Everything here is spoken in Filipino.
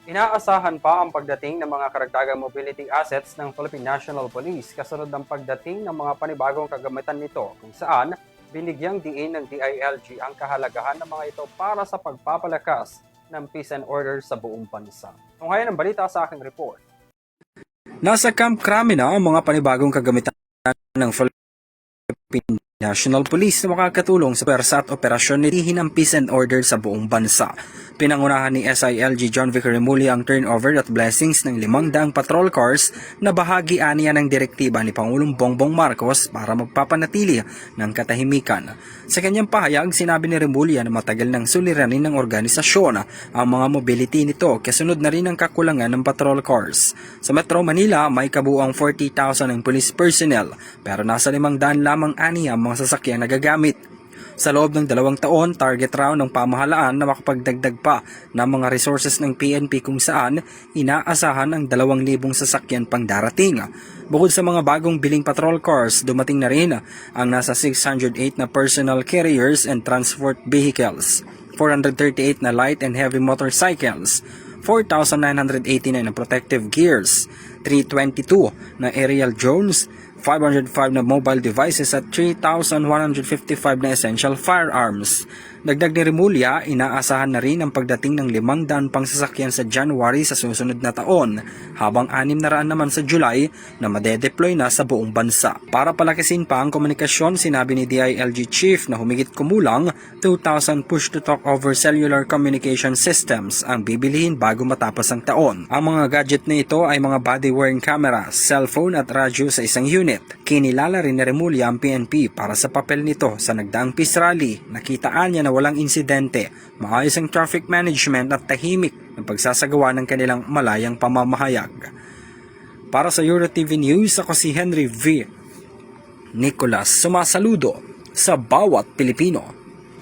Inaasahan pa ang pagdating ng mga karagdagang mobility assets ng Philippine National Police kasunod ng pagdating ng mga panibagong kagamitan nito kung saan binigyang diin ng DILG ang kahalagahan ng mga ito para sa pagpapalakas ng peace and order sa buong bansa. Tunghayan ang balita sa aking report. Nasa Camp Crame na ang mga panibagong kagamitan ng Philippine National Police na makakatulong sa pwersa at operasyon nitihin ang peace and order sa buong bansa. Pinangunahan ni SILG John Vic Remulla ang turnover at blessings ng 500 patrol cars na bahagi aniya ng direktiba ni Pangulong Bongbong Marcos para magpapanatili ng katahimikan. Sa kanyang pahayag, sinabi ni Remulla na matagal nang suliranin ng organisasyon ang mga mobility nito kasunod na rin ang kakulangan ng patrol cars. Sa Metro Manila, may kabuuang 40,000 ng police personnel pero nasa 500 lamang aniya ang mga sasakyang nagagamit. Sa loob ng 2 taon, target raw ng pamahalaan na makapagdagdag pa ng mga resources ng PNP kung saan inaasahan ang 2,000 sasakyan pang darating. Bukod sa mga bagong biling patrol cars, dumating na rin ang nasa 608 na personal carriers and transport vehicles, 438 na light and heavy motorcycles, 4,989 na protective gears, 322 na aerial drones, 505 na mobile devices at 3,155 na essential firearms. Dagdag ni Remulla, inaasahan na rin ang pagdating ng 500 pang sasakyan sa January sa susunod na taon, habang 600 naman sa July na madedeploy na sa buong bansa. Para palakasin pa ang komunikasyon, sinabi ni DILG Chief na humigit kumulang 2,000 push-to-talk over cellular communication systems ang bibilihin bago matapos ang taon. Ang mga gadget na ito ay mga body-worn camera, cellphone at radyo sa isang unit. Kinilala rin ni Remulla ang PNP para sa papel nito sa nagdaang peace rally. Nakitaan niya na walang insidente, maayos ang traffic management at tahimik ng pagsasagawa ng kanilang malayang pamamahayag. Para sa EuroTV News, ako si Henry V. Nicolas, sumasaludo sa bawat Pilipino.